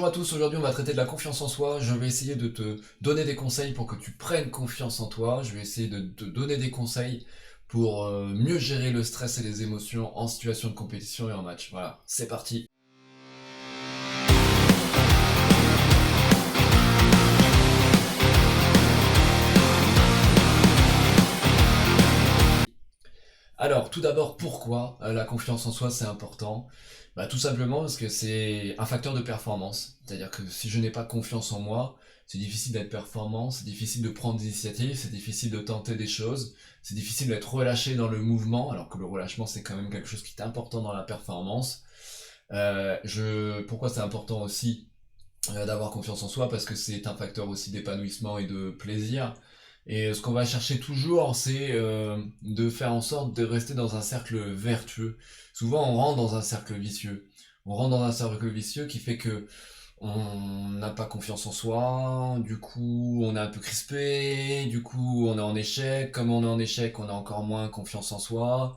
Bonjour à tous, aujourd'hui on va traiter de la confiance en soi. Je vais essayer de te donner des conseils pour que tu prennes confiance en toi. Je vais essayer de te donner des conseils pour mieux gérer le stress et les émotions en situation de compétition et en match. Voilà, c'est parti. Alors, tout d'abord, pourquoi la confiance en soi c'est important? Tout simplement parce que c'est un facteur de performance. C'est-à-dire que si je n'ai pas confiance en moi, c'est difficile d'être performant, c'est difficile de prendre des initiatives, c'est difficile de tenter des choses, c'est difficile d'être relâché dans le mouvement, alors que le relâchement c'est quand même quelque chose qui est important dans la performance. Pourquoi c'est important aussi d'avoir confiance en soi? Parce que c'est un facteur aussi d'épanouissement et de plaisir. Et ce qu'on va chercher toujours, c'est de faire en sorte de rester dans un cercle vertueux. Souvent, on rentre dans un cercle vicieux. On rentre dans un cercle vicieux qui fait que on n'a pas confiance en soi, du coup, on est un peu crispé, du coup, on est en échec. Comme on est en échec, on a encore moins confiance en soi.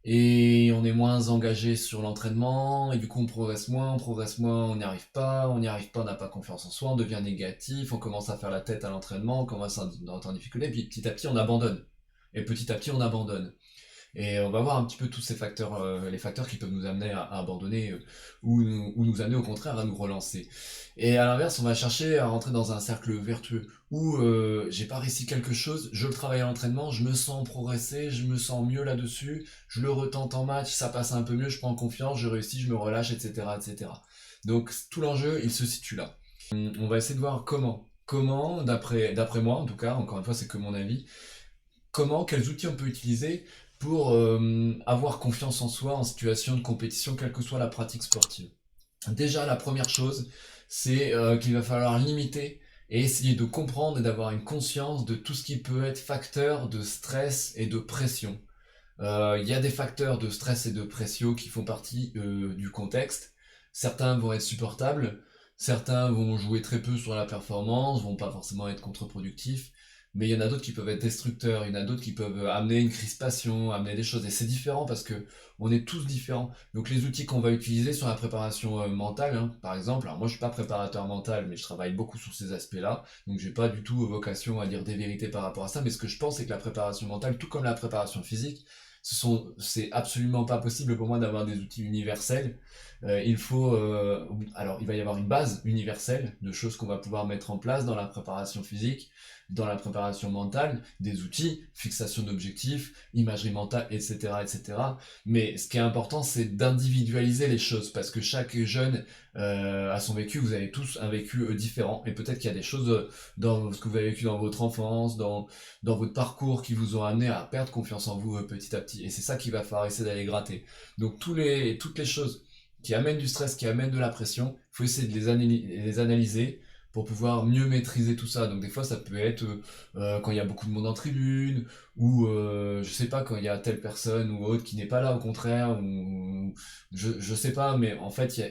Et on est moins engagé sur l'entraînement, et du coup on progresse moins, on n'y arrive pas, on n'a pas confiance en soi, on devient négatif, on commence à faire la tête à l'entraînement, on commence à être en difficulté, puis petit à petit on abandonne. Et petit à petit on abandonne. Et on va voir un petit peu tous ces facteurs, les facteurs qui peuvent nous amener à abandonner ou nous amener au contraire à nous relancer. Et à l'inverse, on va chercher à rentrer dans un cercle vertueux où j'ai pas réussi quelque chose, je le travaille à l'entraînement, je me sens progresser, je me sens mieux là-dessus, je le retente en match, ça passe un peu mieux, je prends confiance, je réussis, je me relâche, etc., etc. Donc tout l'enjeu, il se situe là. On va essayer de voir comment, d'après moi en tout cas, encore une fois c'est que mon avis, quels outils on peut utiliser pour avoir confiance en soi en situation de compétition, quelle que soit la pratique sportive. Déjà, la première chose, c'est qu'il va falloir limiter et essayer de comprendre et d'avoir une conscience de tout ce qui peut être facteur de stress et de pression. Il y a des facteurs de stress et de pression qui font partie du contexte. Certains vont être supportables, certains vont jouer très peu sur la performance, vont pas forcément être contre-productifs, mais il y en a d'autres qui peuvent être destructeurs, il y en a d'autres qui peuvent amener une crispation, amener des choses, et c'est différent parce que on est tous différents. Donc les outils qu'on va utiliser sur la préparation mentale, hein, par exemple, alors moi je suis pas préparateur mental, mais je travaille beaucoup sur ces aspects-là, donc j'ai pas du tout vocation à dire des vérités par rapport à ça, mais ce que je pense c'est que la préparation mentale, tout comme la préparation physique, c'est absolument pas possible pour moi d'avoir des outils universels. Alors il va y avoir une base universelle de choses qu'on va pouvoir mettre en place dans la préparation physique, dans la préparation mentale, des outils, fixation d'objectifs, imagerie mentale, etc., etc. Mais ce qui est important, c'est d'individualiser les choses parce que chaque jeune a son vécu. Vous avez tous un vécu différent et peut-être qu'il y a des choses dans ce que vous avez vécu dans votre enfance, dans votre parcours qui vous ont amené à perdre confiance en vous petit à petit. Et c'est ça qu'il va falloir essayer d'aller gratter. Donc toutes les choses qui amènent du stress, qui amènent de la pression, il faut essayer de les analyser pour pouvoir mieux maîtriser tout ça. Donc des fois ça peut être quand il y a beaucoup de monde en tribune, ou je sais pas, quand il y a telle personne ou autre qui n'est pas là au contraire, ou je sais pas, mais en fait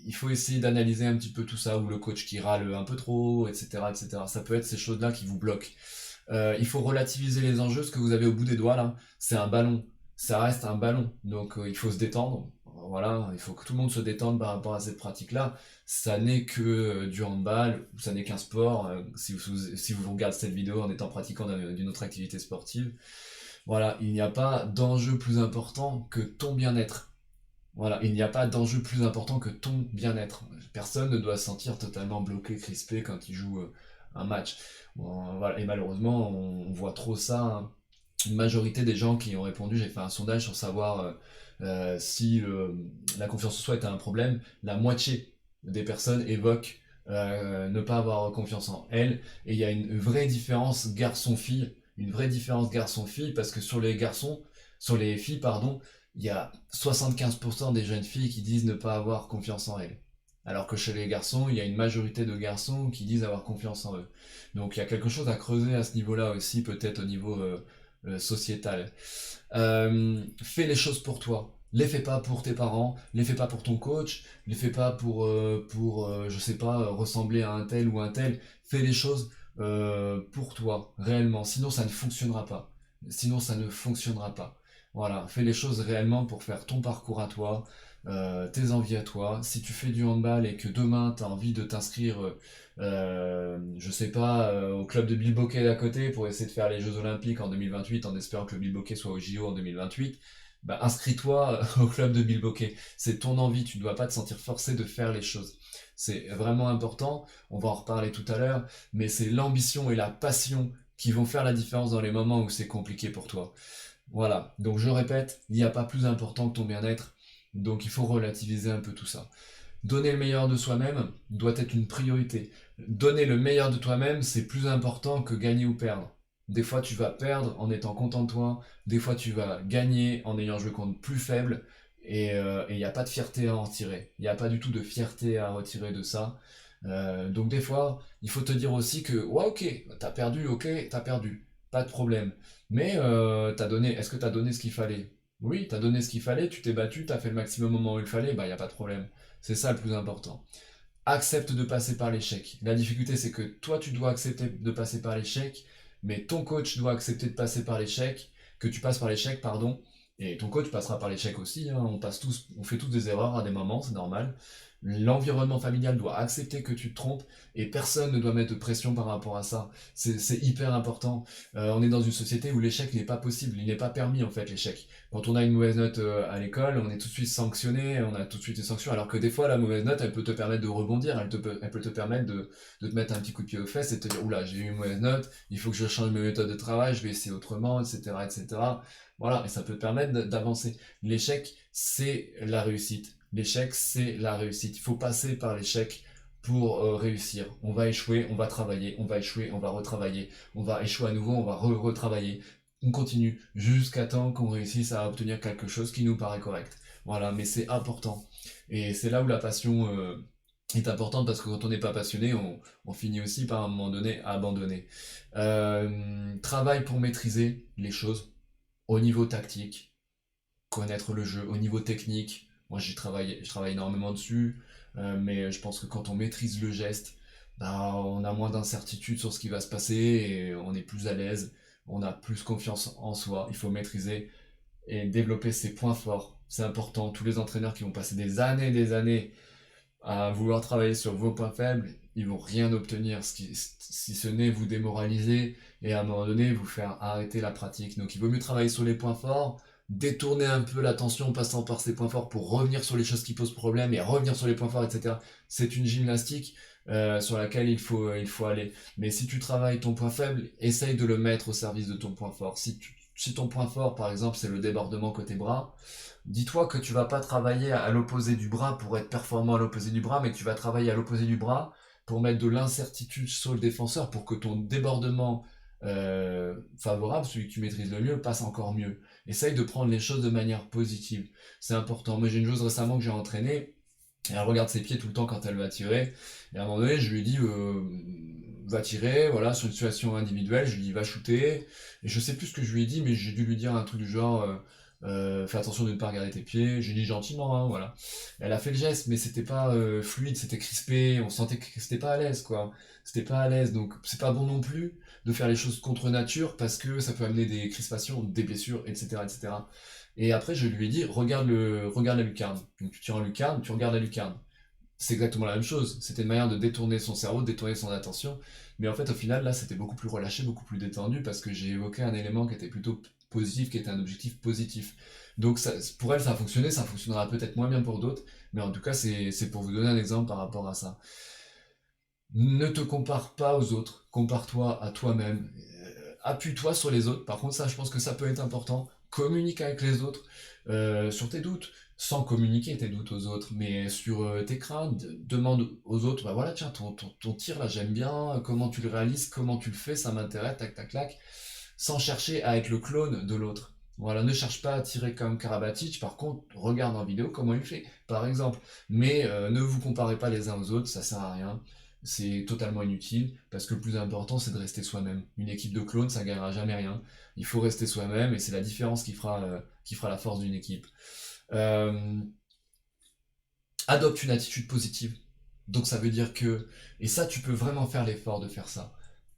il faut essayer d'analyser un petit peu tout ça, ou le coach qui râle un peu trop, etc., etc. Ça peut être ces choses-là qui vous bloquent. Il faut relativiser les enjeux. Ce que vous avez au bout des doigts là, c'est un ballon. Ça reste un ballon. Donc il faut se détendre. Voilà, il faut que tout le monde se détende par rapport à cette pratique-là. Ça n'est que du handball, ça n'est qu'un sport. Si vous regardez cette vidéo en étant pratiquant d'une autre activité sportive, voilà, il n'y a pas d'enjeu plus important que ton bien-être. Voilà, il n'y a pas d'enjeu plus important que ton bien-être. Personne ne doit se sentir totalement bloqué, crispé quand il joue un match. Bon, voilà. Et malheureusement, on voit trop ça, hein. Une majorité des gens qui ont répondu, j'ai fait un sondage sur savoir si la confiance en soi était un problème. La moitié des personnes évoquent ne pas avoir confiance en elles. Et il y a une vraie différence garçon-fille. Une vraie différence garçon-fille parce que sur les filles, pardon, il y a 75% des jeunes filles qui disent ne pas avoir confiance en elles. Alors que chez les garçons, il y a une majorité de garçons qui disent avoir confiance en eux. Donc il y a quelque chose à creuser à ce niveau-là aussi, peut-être au niveau sociétal. Fais les choses pour toi. Les fais pas pour tes parents, les fais pas pour ton coach, les fais pas pour je sais pas, ressembler à un tel ou un tel. Fais les choses pour toi, réellement. Sinon, ça ne fonctionnera pas. Sinon, ça ne fonctionnera pas. Voilà, fais les choses réellement pour faire ton parcours à toi, tes envies à toi. Si tu fais du handball et que demain tu as envie de t'inscrire, je sais pas, au club de Bilboquet d'à côté pour essayer de faire les Jeux Olympiques en 2028 en espérant que le Bilboquet soit au JO en 2028, bah inscris-toi au club de Bilboquet. C'est ton envie, tu ne dois pas te sentir forcé de faire les choses. C'est vraiment important, on va en reparler tout à l'heure, mais c'est l'ambition et la passion qui vont faire la différence dans les moments où c'est compliqué pour toi. Voilà, donc je répète, il n'y a pas plus important que ton bien-être, donc il faut relativiser un peu tout ça. Donner le meilleur de soi-même doit être une priorité. Donner le meilleur de toi-même, c'est plus important que gagner ou perdre. Des fois, tu vas perdre en étant content de toi, des fois, tu vas gagner en ayant joué contre plus faible, et il n'y a pas de fierté à en retirer. Il n'y a pas du tout de fierté à retirer de ça. Donc des fois, il faut te dire aussi que, ouais, ok, t'as perdu, pas de problème. Mais est-ce que t'as donné ce qu'il fallait? Oui, t'as donné ce qu'il fallait, tu t'es battu, t'as fait le maximum au moment où il fallait, bah y a pas de problème. C'est ça le plus important. Accepte de passer par l'échec. La difficulté, c'est que toi, tu dois accepter de passer par l'échec, mais ton coach doit accepter de passer par l'échec, que tu passes par l'échec, pardon, et ton coach passera par l'échec aussi, hein. On fait tous des erreurs à des moments, c'est normal. L'environnement familial doit accepter que tu te trompes et personne ne doit mettre de pression par rapport à ça. C'est hyper important. On est dans une société où l'échec n'est pas possible, il n'est pas permis en fait l'échec. Quand on a une mauvaise note à l'école, on est tout de suite sanctionné, on a tout de suite une sanction, alors que des fois la mauvaise note, elle peut te permettre de rebondir, elle peut te permettre de te mettre un petit coup de pied aux fesses et de te dire, oula, j'ai eu une mauvaise note, il faut que je change mes méthodes de travail, je vais essayer autrement, etc., etc. Voilà, et ça peut te permettre d'avancer. L'échec, c'est la réussite. L'échec, c'est la réussite. Il faut passer par l'échec pour réussir. On va échouer, on va travailler, on va échouer, on va retravailler, on va échouer à nouveau, on va retravailler. On continue jusqu'à temps qu'on réussisse à obtenir quelque chose qui nous paraît correct. Voilà, mais c'est important. Et c'est là où la passion est importante parce que quand on n'est pas passionné, on finit aussi par un moment donné à abandonner. Travaille pour maîtriser les choses au niveau tactique, connaître le jeu, au niveau technique. Moi, je travaille énormément dessus, mais je pense que quand on maîtrise le geste, bah, on a moins d'incertitude sur ce qui va se passer et on est plus à l'aise, on a plus confiance en soi. Il faut maîtriser et développer ses points forts. C'est important. Tous les entraîneurs qui vont passer des années à vouloir travailler sur vos points faibles, ils vont rien obtenir, si ce n'est vous démoraliser et à un moment donné vous faire arrêter la pratique. Donc il vaut mieux travailler sur les points forts, détourner un peu l'attention en passant par ces points forts pour revenir sur les choses qui posent problème et revenir sur les points forts, etc. C'est une gymnastique sur laquelle il faut aller. Mais si tu travailles ton point faible, essaye de le mettre au service de ton point fort. Si ton point fort, par exemple, c'est le débordement côté bras, dis-toi que tu vas pas travailler à l'opposé du bras pour être performant à l'opposé du bras, mais que tu vas travailler à l'opposé du bras pour mettre de l'incertitude sur le défenseur pour que ton débordement favorable, celui que tu maîtrises le mieux, passe encore mieux. Essaye de prendre les choses de manière positive. C'est important. Moi, j'ai une joueuse récemment que j'ai entraînée. Et elle regarde ses pieds tout le temps quand elle va tirer. Et à un moment donné, je lui ai dit, va tirer, voilà, sur une situation individuelle, je lui ai dit, va shooter. Et je sais plus ce que je lui ai dit, mais j'ai dû lui dire un truc du genre, fais attention de ne pas regarder tes pieds. J'ai dit gentiment, hein, voilà. Elle a fait le geste, mais c'était pas fluide, c'était crispé, on sentait que c'était pas à l'aise, quoi. C'était pas à l'aise, donc c'est pas bon non plus de faire les choses contre nature parce que ça peut amener des crispations, des blessures, etc., etc. Et après, je lui ai dit, regarde la lucarne. Donc tu tires en lucarne, tu regardes la lucarne. C'est exactement la même chose. C'était une manière de détourner son cerveau, de détourner son attention. Mais en fait, au final, là, c'était beaucoup plus relâché, beaucoup plus détendu parce que j'ai évoqué un élément qui était plutôt positif, qui était un objectif positif. Donc pour elle, ça a fonctionné, ça fonctionnera peut-être moins bien pour d'autres, mais en tout cas, c'est pour vous donner un exemple par rapport à ça. Ne te compare pas aux autres, compare-toi à toi-même. Appuie-toi sur les autres. Par contre, ça, je pense que ça peut être important. Communique avec les autres sur tes doutes, sans communiquer tes doutes aux autres, mais sur tes craintes. Demande aux autres, bah voilà, tiens, ton tir là, j'aime bien, comment tu le réalises, comment tu le fais, ça m'intéresse, tac, tac, tac, sans chercher à être le clone de l'autre. Voilà, ne cherche pas à tirer comme Karabatic, par contre, regarde en vidéo comment il fait, par exemple. Mais ne vous comparez pas les uns aux autres, ça sert à rien. C'est totalement inutile, parce que le plus important, c'est de rester soi-même. Une équipe de clones, ça gagnera jamais rien. Il faut rester soi-même, et c'est la différence qui fera la force d'une équipe. Euh, Adopte une attitude positive. Donc ça veut dire que, et ça tu peux vraiment faire l'effort de faire ça.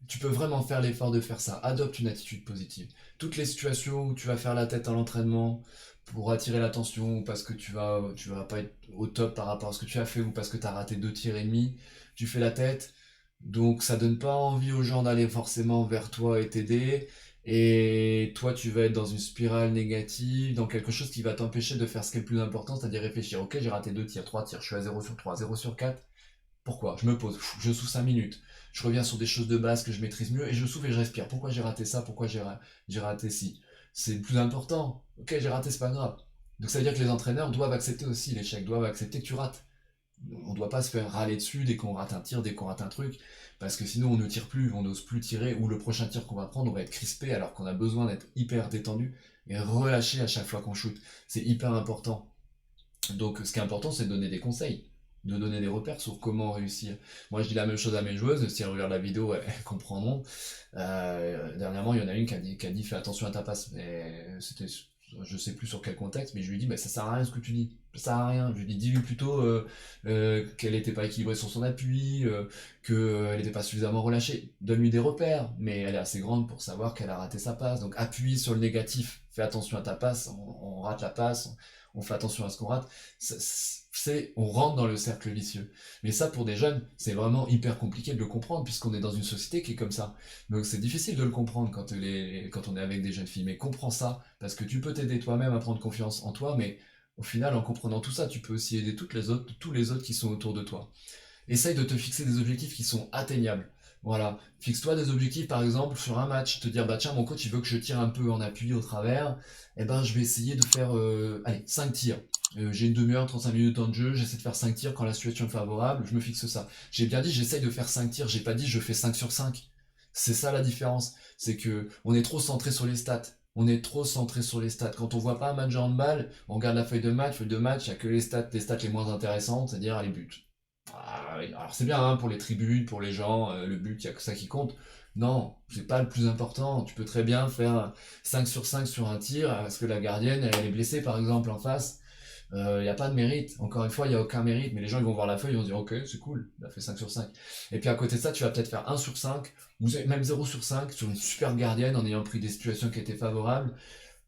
Tu peux vraiment faire l'effort de faire ça. Adopte une attitude positive. Toutes les situations où tu vas faire la tête à l'entraînement pour attirer l'attention, ou parce que tu vas pas être au top par rapport à ce que tu as fait, ou parce que tu as raté 2 tirs et demi, tu fais la tête. Donc ça donne pas envie aux gens d'aller forcément vers toi et t'aider. Et toi, tu vas être dans une spirale négative, dans quelque chose qui va t'empêcher de faire ce qui est le plus important, c'est-à-dire réfléchir. Ok, j'ai raté 2 tirs, 3 tirs, je suis à 0/3, 0/4. Pourquoi? Je me pose, je souffle 5 minutes. Je reviens sur des choses de base que je maîtrise mieux et je souffle et je respire. Pourquoi j'ai raté ça? Pourquoi j'ai raté ci? C'est le plus important. Ok, j'ai raté, c'est pas grave. Donc ça veut dire que les entraîneurs doivent accepter aussi l'échec, doivent accepter que tu rates. On doit pas se faire râler dessus dès qu'on rate un tir, dès qu'on rate un truc, parce que sinon on ne tire plus, on n'ose plus tirer, ou le prochain tir qu'on va prendre, on va être crispé alors qu'on a besoin d'être hyper détendu et relâché à chaque fois qu'on shoot. C'est hyper important. Donc ce qui est important, c'est de donner des conseils, de donner des repères sur comment réussir. Moi, je dis la même chose à mes joueuses, si elles regardent la vidéo, elles comprendront. Dernièrement, il y en a une qui a dit fais attention à ta passe. Mais c'était, je sais plus sur quel contexte, mais je lui ai dit, bah, ça sert à rien ce que tu dis. Ça sert à rien. Je lui ai dit, dis-lui plutôt qu'elle n'était pas équilibrée sur son appui, qu'elle n'était pas suffisamment relâchée. Donne-lui des repères, mais elle est assez grande pour savoir qu'elle a raté sa passe. Donc appuie sur le négatif. Fais attention à ta passe, on rate la passe, on fait attention à ce qu'on rate. On rentre dans le cercle vicieux. Mais ça, pour des jeunes, c'est vraiment hyper compliqué de le comprendre, puisqu'on est dans une société qui est comme ça. Donc c'est difficile de le comprendre quand on est avec des jeunes filles. Mais comprends ça, parce que tu peux t'aider toi-même à prendre confiance en toi, mais au final, en comprenant tout ça, tu peux aussi aider tous les autres qui sont autour de toi. Essaye de te fixer des objectifs qui sont atteignables. Voilà, fixe-toi des objectifs par exemple sur un match, te dire bah tiens mon coach il veut que je tire un peu en appui au travers, et ben je vais essayer de faire allez 5 tirs. J'ai une demi-heure, 35 minutes de temps de jeu, j'essaie de faire 5 tirs quand la situation est favorable, je me fixe ça. J'ai bien dit j'essaye de faire 5 tirs, j'ai pas dit je fais 5/5. C'est ça la différence, c'est que on est trop centré sur les stats. On est trop centré sur les stats. Quand on voit pas un match de handball, on regarde la feuille de match, il n'y a que les stats les moins intéressantes, c'est-à-dire les buts. Ah oui, alors c'est bien hein, pour les tribunes, pour les gens, le but, il n'y a que ça qui compte. Non, c'est pas le plus important. Tu peux très bien faire 5/5 sur un tir parce que la gardienne, elle est blessée par exemple en face. Il n'y a pas de mérite. Encore une fois, il n'y a aucun mérite, mais les gens ils vont voir la feuille, ils vont se dire ok, c'est cool, il a fait 5/5. Et puis à côté de ça, tu vas peut-être faire 1/5 ou même 0/5 sur une super gardienne en ayant pris des situations qui étaient favorables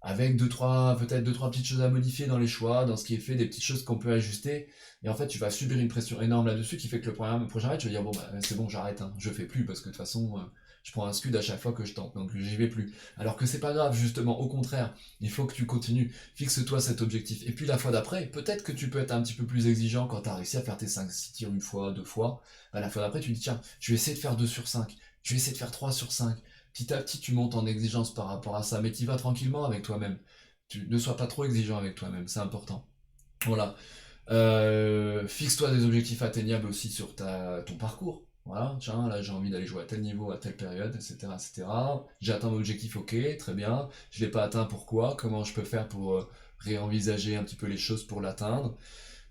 avec peut-être deux, trois petites choses à modifier dans les choix, dans ce qui est fait, des petites choses qu'on peut ajuster. Et en fait, tu vas subir une pression énorme là-dessus qui fait que le prochain match, tu vas dire, bon, bah, c'est bon, j'arrête, hein, je fais plus parce que de toute façon, je prends un scud à chaque fois que je tente, donc j'y vais plus. Alors que c'est pas grave, justement, au contraire, il faut que tu continues, fixe-toi cet objectif. Et puis la fois d'après, peut-être que tu peux être un petit peu plus exigeant quand tu as réussi à faire tes 5-6 tirs une fois, 2 fois. Bah, la fois d'après, tu dis, tiens, je vais essayer de faire 2/5, je vais essayer de faire 3/5. Petit à petit, tu montes en exigence par rapport à ça, mais tu vas tranquillement avec toi-même. Tu ne sois pas trop exigeant avec toi-même, c'est important. Voilà. Fixe-toi des objectifs atteignables aussi sur ton parcours. Voilà, tiens, là j'ai envie d'aller jouer à tel niveau, à telle période, etc. etc. J'ai atteint mon objectif, ok, très bien. Je ne l'ai pas atteint, pourquoi? Comment je peux faire pour réenvisager un petit peu les choses pour l'atteindre?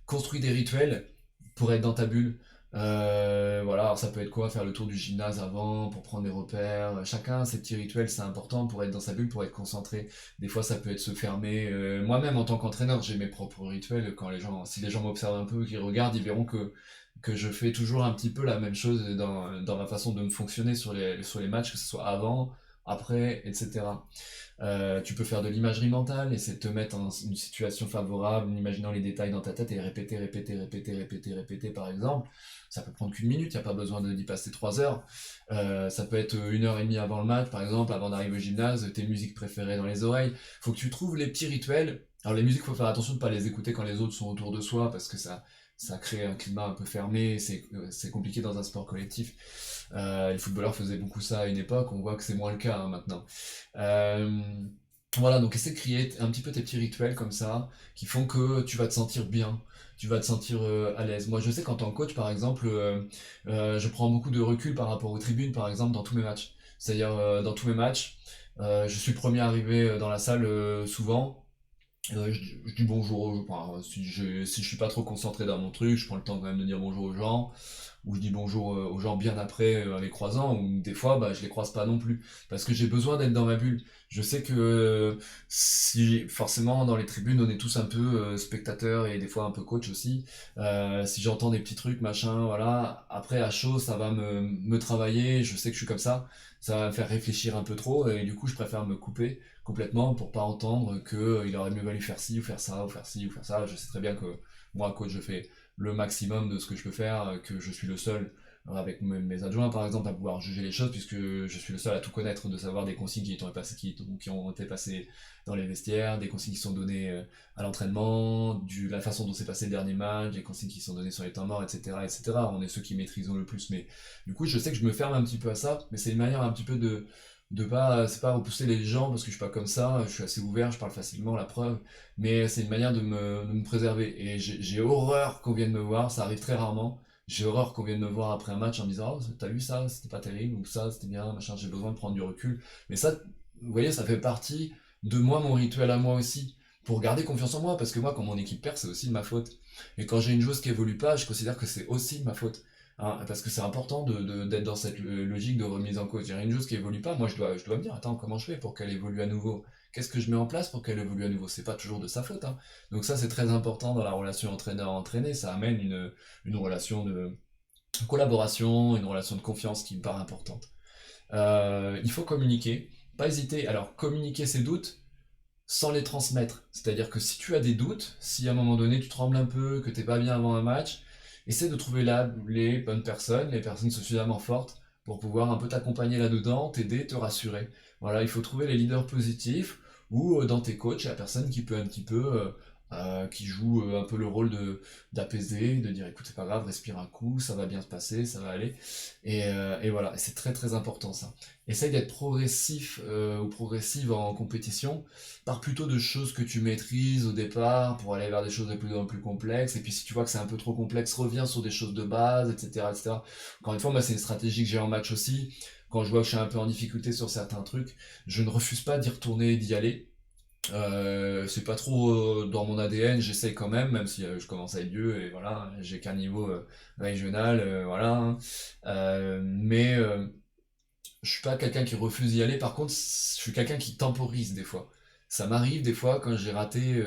Construis des rituels pour être dans ta bulle. Voilà, alors ça peut être quoi? Faire le tour du gymnase avant pour prendre des repères. Chacun a ses petits rituels, c'est important pour être dans sa bulle, pour être concentré. Des fois, ça peut être se fermer. Moi-même, en tant qu'entraîneur, j'ai mes propres rituels. Si les gens m'observent un peu, qu'ils regardent, ils verront que je fais toujours un petit peu la même chose dans ma façon de me fonctionner sur les matchs, que ce soit avant, après, etc. Tu peux faire de l'imagerie mentale, essayer de te mettre dans une situation favorable, en imaginant les détails dans ta tête et répéter, répéter, répéter, répéter, répéter par exemple. Ça peut prendre qu'une minute, il n'y a pas besoin d'y passer 3 heures. Ça peut être 1 heure et demie avant le match, par exemple, avant d'arriver au gymnase, tes musiques préférées dans les oreilles. Faut que tu trouves les petits rituels. Alors les musiques, faut faire attention de ne pas les écouter quand les autres sont autour de soi, parce que ça crée un climat un peu fermé, c'est compliqué dans un sport collectif. Les footballeurs faisaient beaucoup ça à une époque, on voit que c'est moins le cas hein, maintenant. Euh, voilà, donc essaie de créer un petit peu tes petits rituels comme ça, qui font que tu vas te sentir bien, tu vas te sentir à l'aise. Moi je sais qu'en tant que coach par exemple, je prends beaucoup de recul par rapport aux tribunes par exemple dans tous mes matchs. C'est-à-dire dans tous mes matchs, je suis le premier arrivé dans la salle souvent, Je dis bonjour enfin, si je suis pas trop concentré dans mon truc, je prends le temps quand même de dire bonjour aux gens, ou je dis bonjour aux gens bien après en les croisant, ou des fois bah, je les croise pas non plus, parce que j'ai besoin d'être dans ma bulle. Je sais que si forcément dans les tribunes on est tous un peu spectateurs et des fois un peu coach aussi, si j'entends des petits trucs machin, voilà, après à chaud ça va me travailler, je sais que je suis comme ça va me faire réfléchir un peu trop, et du coup je préfère me couper complètement pour pas entendre que il aurait mieux valu faire ci ou faire ça ou faire ci ou faire ça. Je sais très bien que moi, coach, je fais le maximum de ce que je peux faire, que je suis le seul avec mes adjoints par exemple à pouvoir juger les choses puisque je suis le seul à tout connaître, de savoir des consignes qui ont été passées dans les vestiaires, des consignes qui sont données à l'entraînement, la façon dont s'est passé le dernier match, des consignes qui sont données sur les temps morts, etc., etc. On est ceux qui maîtrisons le plus, mais du coup je sais que je me ferme un petit peu à ça, mais c'est une manière un petit peu de pas, c'est pas repousser les gens parce que je suis pas comme ça, je suis assez ouvert, je parle facilement, la preuve, mais c'est une manière de me préserver. Et j'ai horreur qu'on vienne me voir, ça arrive très rarement. J'ai horreur qu'on vienne me voir après un match en me disant, oh, t'as vu ça, c'était pas terrible, ou ça, c'était bien, machin, j'ai besoin de prendre du recul. Mais ça, vous voyez, ça fait partie de moi, mon rituel à moi aussi, pour garder confiance en moi, parce que moi, quand mon équipe perd, c'est aussi de ma faute. Et quand j'ai une joueuse qui évolue pas, je considère que c'est aussi de ma faute. Hein, parce que c'est important d'être dans cette logique de remise en cause. Il y a une chose qui évolue pas, moi je dois me dire, attends, comment je fais pour qu'elle évolue à nouveau? Qu'est-ce que je mets en place pour qu'elle évolue à nouveau? C'est pas toujours de sa faute, hein. Donc ça c'est très important dans la relation entraîneur-entraîné, ça amène une relation de collaboration, une relation de confiance qui me paraît importante. Il faut communiquer, pas hésiter. Alors communiquer ses doutes sans les transmettre. C'est-à-dire que si tu as des doutes, si à un moment donné tu trembles un peu, que t'es pas bien avant un match, essaie de trouver là les bonnes personnes, les personnes suffisamment fortes pour pouvoir un peu t'accompagner là-dedans, t'aider, te rassurer. Voilà, il faut trouver les leaders positifs ou dans tes coachs, la personne qui peut un petit peu, qui joue un peu le rôle de d'apaiser, de dire écoute c'est pas grave, respire un coup, ça va bien se passer, ça va aller. Et voilà, et c'est très très important ça. Essaye d'être progressif ou progressive en compétition. Pars plutôt de choses que tu maîtrises au départ pour aller vers des choses de plus en plus complexes. Et puis si tu vois que c'est un peu trop complexe, reviens sur des choses de base, etc., etc. Encore une fois, moi c'est une stratégie que j'ai en match aussi. Quand je vois que je suis un peu en difficulté sur certains trucs, je ne refuse pas d'y retourner et d'y aller. C'est pas trop dans mon ADN, j'essaye quand même, même si je commence à être vieux et voilà, j'ai qu'un niveau régional, voilà. Hein. Mais je suis pas quelqu'un qui refuse d'y aller, par contre, je suis quelqu'un qui temporise des fois. Ça m'arrive des fois quand j'ai raté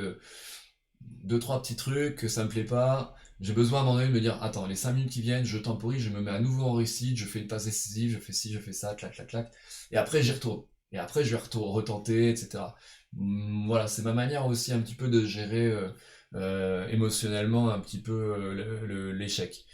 deux, trois petits trucs, que ça me plaît pas. J'ai besoin à un moment donné de me dire, attends, les 5 minutes qui viennent, je temporise, je me mets à nouveau en réussite, je fais une passe décisive, je fais ci, je fais ça, clac, clac, clac. Et après, j'y retourne. Et après, je vais retenter, etc. Voilà, c'est ma manière aussi un petit peu de gérer émotionnellement un petit peu l'échec.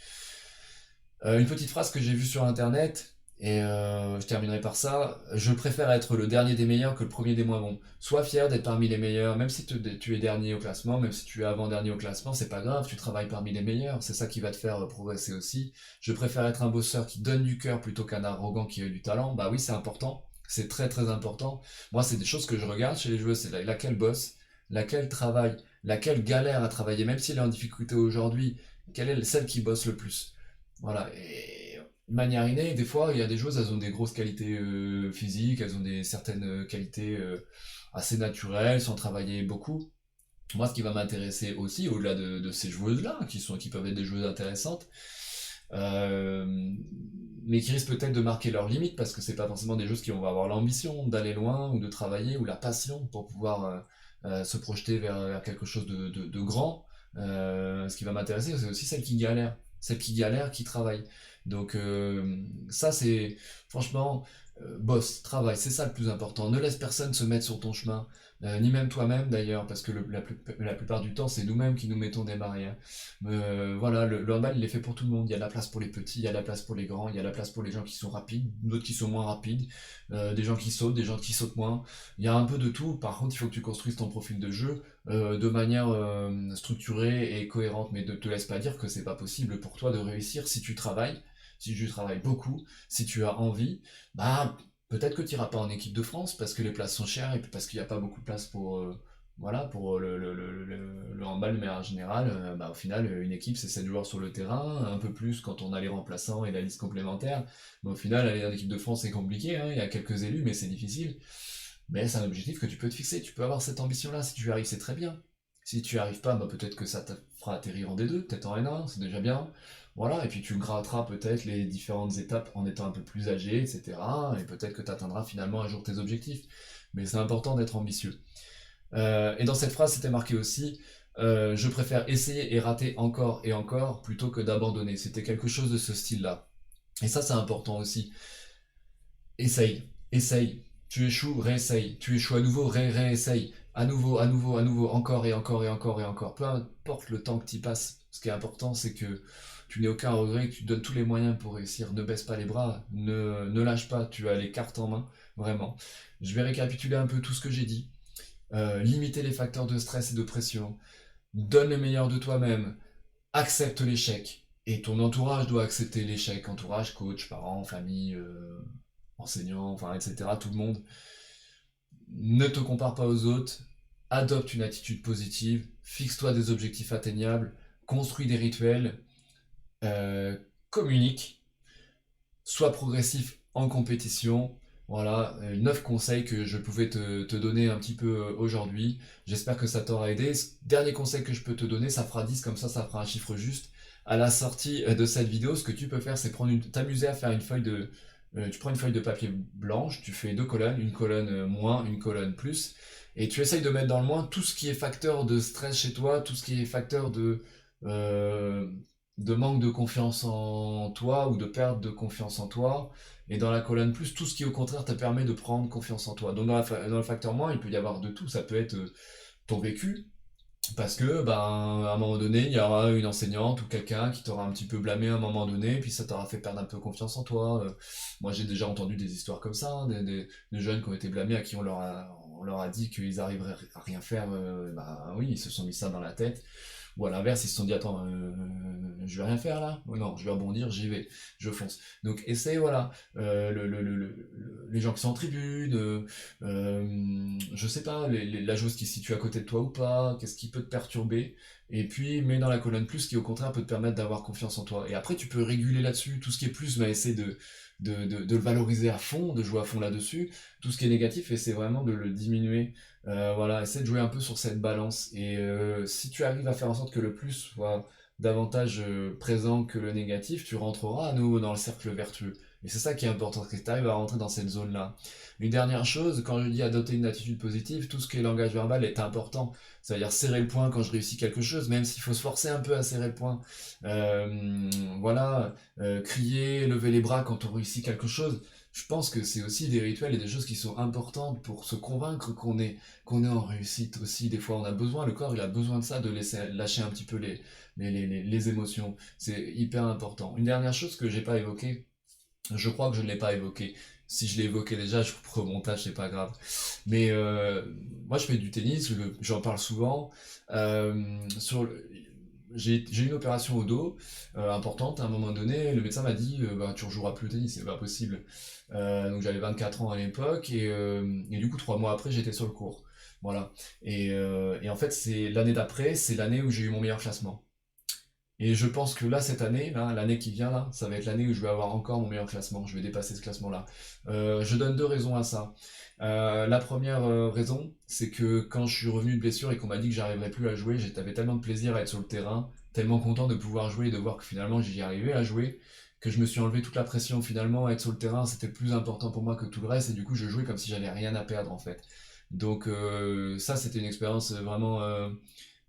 Une petite phrase que j'ai vue sur internet, et je terminerai par ça. Je préfère être le dernier des meilleurs que le premier des moins bons. Sois fier d'être parmi les meilleurs, même si tu es dernier au classement, même si tu es avant-dernier au classement, c'est pas grave, tu travailles parmi les meilleurs, c'est ça qui va te faire progresser aussi. Je préfère être un bosseur qui donne du cœur plutôt qu'un arrogant qui a du talent. Bah oui, c'est important, c'est très très important. Moi, c'est des choses que je regarde chez les joueurs, c'est laquelle bosse, laquelle travaille, laquelle galère à travailler, même si elle est en difficulté aujourd'hui, quelle est celle qui bosse le plus. Voilà, et de manière innée, des fois, il y a des joueuses, elles ont des grosses qualités physiques, elles ont des certaines qualités assez naturelles, sans travailler beaucoup. Moi, ce qui va m'intéresser aussi, au-delà de ces joueuses-là, qui peuvent être des joueuses intéressantes, euh, mais qui risquent peut-être de marquer leurs limites, parce que c'est pas forcément des joueuses qui vont avoir l'ambition d'aller loin, ou de travailler, ou la passion pour pouvoir se projeter vers quelque chose de grand. Ce qui va m'intéresser, c'est aussi celles qui galèrent, qui travaillent. Donc ça, c'est franchement, boss, travail, c'est ça le plus important. Ne laisse personne se mettre sur ton chemin, ni même toi-même d'ailleurs, parce que la plupart du temps, c'est nous-mêmes qui nous mettons des barrières. Voilà, le handball, il est fait pour tout le monde. Il y a de la place pour les petits, il y a de la place pour les grands, il y a de la place pour les gens qui sont rapides, d'autres qui sont moins rapides, des gens qui sautent, des gens qui sautent moins. Il y a un peu de tout. Par contre, il faut que tu construises ton profil de jeu de manière structurée et cohérente, mais ne te laisse pas dire que c'est pas possible pour toi de réussir si tu travailles, si tu travailles beaucoup, si tu as envie. Bah, peut-être que tu iras pas en équipe de France parce que les places sont chères et puis parce qu'il n'y a pas beaucoup de place pour voilà, pour le handball, mais en général, bah, au final, une équipe, c'est 7 joueurs sur le terrain, un peu plus quand on a les remplaçants et la liste complémentaire. Mais au final, aller en équipe de France, c'est compliqué, hein, il y a quelques élus, mais c'est difficile. mais c'est un objectif que tu peux te fixer, tu peux avoir cette ambition-là, si tu y arrives, c'est très bien. Si tu n'y arrives pas, bah, peut-être que ça te fera atterrir en D2, peut-être en N1, c'est déjà bien. Voilà, et puis tu gratteras peut-être les différentes étapes en étant un peu plus âgé, etc. Et peut-être que tu atteindras finalement un jour tes objectifs. Mais c'est important d'être ambitieux. Et dans cette phrase, c'était marqué aussi, je préfère essayer et rater encore et encore plutôt que d'abandonner. C'était quelque chose de ce style-là. Et ça, c'est important aussi. Essaye, essaye. Tu échoues, réessaye. Tu échoues à nouveau, réessaye. À nouveau, à nouveau, à nouveau, encore et encore et encore et encore. Peu importe le temps que tu y passes. Ce qui est important, c'est que tu n'aies aucun regret, que tu te donnes tous les moyens pour réussir. Ne baisse pas les bras, ne lâche pas. Tu as les cartes en main, vraiment. Je vais récapituler un peu tout ce que j'ai dit. Limiter les facteurs de stress et de pression. Donne le meilleur de toi-même. Accepte l'échec. Et ton entourage doit accepter l'échec. Entourage, coach, parents, famille, enseignants, enfin, etc. Tout le monde. Ne te compare pas aux autres. Adopte une attitude positive. Fixe-toi des objectifs atteignables. Construis des rituels. euh, Communique. Sois progressif en compétition. Voilà, 9 conseils que je pouvais te donner un petit peu aujourd'hui. J'espère que ça t'aura aidé. Dernier conseil que je peux te donner, ça fera 10, comme ça fera un chiffre juste. À la sortie de cette vidéo, ce que tu peux faire, c'est t'amuser à faire une feuille de... tu prends une feuille de papier blanche, tu fais deux colonnes, une colonne moins, une colonne plus, et tu essayes de mettre dans le moins tout ce qui est facteur de stress chez toi, tout ce qui est facteur euh, de manque de confiance en toi ou de perte de confiance en toi. Et dans la colonne plus, tout ce qui au contraire te permet de prendre confiance en toi. Donc dans le facteur moins, il peut y avoir de tout. Ça peut être ton vécu, parce que ben, à un moment donné, il y aura une enseignante ou quelqu'un qui t'aura un petit peu blâmé à un moment donné, puis ça t'aura fait perdre un peu confiance en toi. Moi j'ai déjà entendu des histoires comme ça, hein, des jeunes qui ont été blâmés, à qui on leur a dit qu'ils arriveraient à rien faire. Bah oui, ils se sont mis ça dans la tête. Ou à l'inverse, ils se sont dit, attends, je vais rien faire là? Oh non, je vais rebondir, j'y vais, je fonce. Donc essaye, voilà, les gens qui sont en tribune, je sais pas, la joueuse qui se situe à côté de toi ou pas, qu'est-ce qui peut te perturber, et puis mets dans la colonne plus qui au contraire peut te permettre d'avoir confiance en toi. Et après tu peux réguler là-dessus, tout ce qui est plus, bah, essayer de le valoriser à fond, de jouer à fond là-dessus, tout ce qui est négatif, essaie vraiment de le diminuer. Voilà, essaie de jouer un peu sur cette balance. Et si tu arrives à faire en sorte que le plus soit davantage présent que le négatif, tu rentreras à nouveau dans le cercle vertueux. Et c'est ça qui est important, que tu arrives à rentrer dans cette zone-là. Une dernière chose, quand je dis adopter une attitude positive, tout ce qui est langage verbal est important. C'est-à-dire serrer le poing quand je réussis quelque chose, même s'il faut se forcer un peu à serrer le poing. Voilà, crier, lever les bras quand on réussit quelque chose. Je pense que c'est aussi des rituels et des choses qui sont importantes pour se convaincre qu'on est en réussite aussi. Des fois, on a besoin, le corps, il a besoin de ça, de laisser lâcher un petit peu les émotions. C'est hyper important. Une dernière chose que j'ai pas évoquée, je crois que je ne l'ai pas évoqué. Si je l'ai évoqué déjà, je coupe au montage, c'est pas grave. Mais moi, je fais du tennis, j'en parle souvent. Sur j'ai eu une opération au dos importante à un moment donné. Le médecin m'a dit bah, tu rejoueras plus au tennis, c'est pas possible. Donc j'avais 24 ans à l'époque et du coup 3 mois après j'étais sur le court. Voilà. Et en fait c'est l'année d'après, c'est l'année où j'ai eu mon meilleur classement. Et je pense que là, cette année, là, l'année qui vient, là, ça va être l'année où je vais avoir encore mon meilleur classement. Je vais dépasser ce classement-là. Je donne deux raisons à ça. La première raison, c'est que quand je suis revenu de blessure et qu'on m'a dit que j'arriverais plus à jouer, j'avais tellement de plaisir à être sur le terrain, tellement content de pouvoir jouer et de voir que finalement j'y arrivais à jouer, que je me suis enlevé toute la pression finalement. Être sur le terrain, c'était plus important pour moi que tout le reste et du coup je jouais comme si j'avais rien à perdre en fait. Donc ça, c'était une expérience vraiment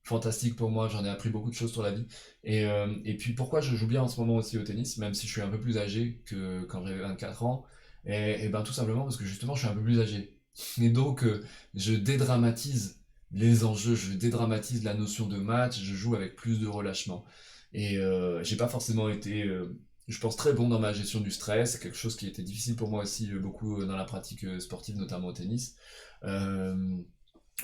fantastique pour moi, j'en ai appris beaucoup de choses sur la vie. Et puis pourquoi je joue bien en ce moment aussi au tennis, même si je suis un peu plus âgé que quand j'avais 24 ans, et ben tout simplement parce que justement je suis un peu plus âgé. Et donc je dédramatise les enjeux, je dédramatise la notion de match, je joue avec plus de relâchement. Et j'ai pas forcément été, je pense, très bon dans ma gestion du stress, c'est quelque chose qui était difficile pour moi aussi, beaucoup dans la pratique sportive, notamment au tennis. Euh,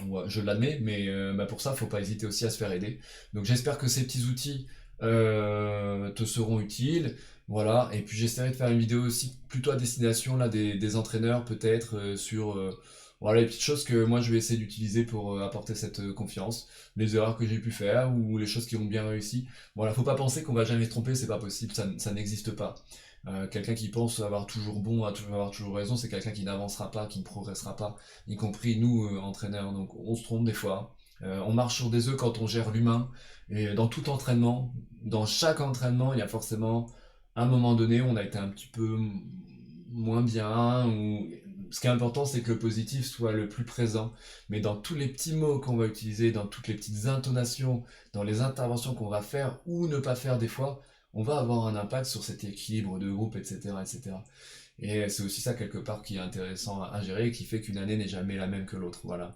Ouais, je l'admets, mais bah, pour ça, faut pas hésiter aussi à se faire aider. Donc j'espère que ces petits outils te seront utiles. Voilà, et puis j'essaierai de faire une vidéo aussi plutôt à destination là, des entraîneurs peut-être sur voilà, les petites choses que moi je vais essayer d'utiliser pour apporter cette confiance, les erreurs que j'ai pu faire ou les choses qui ont bien réussi. Voilà, faut pas penser qu'on va jamais se tromper, c'est pas possible, ça n'existe pas. Quelqu'un qui pense avoir toujours bon, avoir toujours raison, c'est quelqu'un qui n'avancera pas, qui ne progressera pas, y compris nous, entraîneurs. Donc on se trompe des fois. On marche sur des œufs quand on gère l'humain. Et dans tout entraînement, dans chaque entraînement, il y a forcément un moment donné où on a été un petit peu moins bien. Ou... Ce qui est important, c'est que le positif soit le plus présent. Mais dans tous les petits mots qu'on va utiliser, dans toutes les petites intonations, dans les interventions qu'on va faire ou ne pas faire des fois, on va avoir un impact sur cet équilibre de groupe, etc., etc. Et c'est aussi ça quelque part qui est intéressant à gérer et qui fait qu'une année n'est jamais la même que l'autre. Voilà.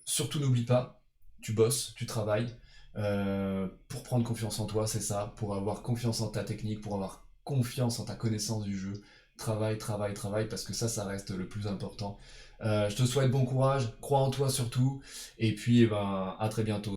Surtout n'oublie pas, tu bosses, tu travailles pour prendre confiance en toi, c'est ça, pour avoir confiance en ta technique, pour avoir confiance en ta connaissance du jeu. Travaille, travaille, travaille, parce que ça reste le plus important. Je te souhaite bon courage, crois en toi surtout, et puis eh ben, à très bientôt.